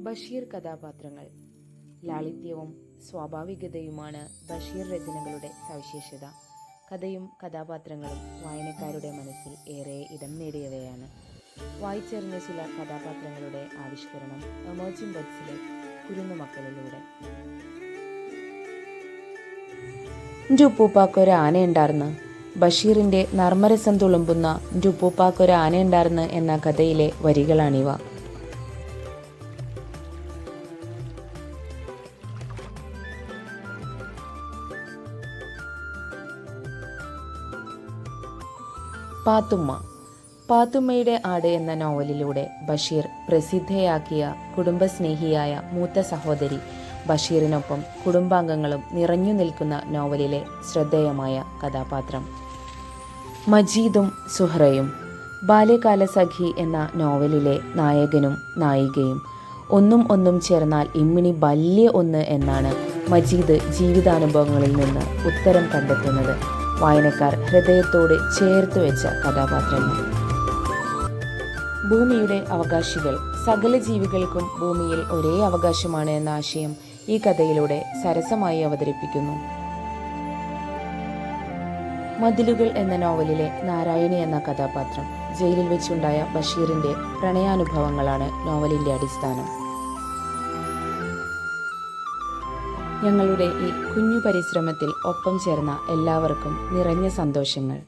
ബഷീർ കഥാപാത്രങ്ങൾ. ലാളിത്യവും സ്വാഭാവികതയുമാണ് ബഷീർ രചനകളുടെ സവിശേഷത. കഥയും കഥാപാത്രങ്ങളും വായനക്കാരുടെ മനസ്സിൽ ഏറെ ഇടം നേടിയവയാണ്. വായിച്ചറിഞ്ഞ ചില കഥാപാത്രങ്ങളുടെ ആവിഷ്കരണം എമർജിംഗ് ബഡ്സിലെ കുരുന്നുമക്കളിലൂടെ. ൻ്റുപ്പൂപ്പാക്കൊരു ആനയുണ്ടാർന്ന്. ബഷീറിൻ്റെ നർമ്മരസം തുളുമ്പുന്ന ൻ്റുപ്പൂപ്പാക്കൊരു ആനയുണ്ടാർന്ന് എന്ന കഥയിലെ വരികളാണിവ. പാത്തുമ്മ. പാത്തുമ്മയുടെ ആട് എന്ന നോവലിലൂടെ ബഷീർ പ്രസിദ്ധയാക്കിയ കുടുംബസ്നേഹിയായ മൂത്ത സഹോദരി ബഷീറിനൊപ്പം കുടുംബാംഗങ്ങളും നിറഞ്ഞു നിൽക്കുന്ന നോവലിലെ ശ്രദ്ധേയമായ കഥാപാത്രം. മജീദും സുഹ്റയും. ബാല്യകാലസഖി എന്ന നോവലിലെ നായകനും നായികയും. ഒന്നും ചേർന്നാൽ ഇമ്മിണി ബല്യ ഒന്ന് എന്നാണ് മജീദ് ജീവിതാനുഭവങ്ങളിൽ നിന്ന് ഉത്തരം കണ്ടെത്തുന്നത്. വായനക്കാർ ഹൃദയത്തോട് ചേർത്ത് വെച്ച കഥാപാത്രങ്ങൾ. ഭൂമിയുടെ അവകാശികൾ. സകല ജീവികൾക്കും ഭൂമിയിൽ ഒരേ അവകാശമാണ് എന്ന ആശയം ഈ കഥയിലൂടെ സരസമായി അവതരിപ്പിക്കുന്നു. മതിലുകൾ എന്ന നോവലിലെ നാരായണി എന്ന കഥാപാത്രം. ജയിലിൽ വെച്ചുണ്ടായ ബഷീറിന്റെ പ്രണയാനുഭവങ്ങളാണ് നോവലിന്റെ അടിസ്ഥാനം. ഞങ്ങളുടെ ഈ കുഞ്ഞു പരിശ്രമത്തിൽ ഒപ്പം ചേർന്ന എല്ലാവർക്കും നിറഞ്ഞ സന്തോഷങ്ങൾ.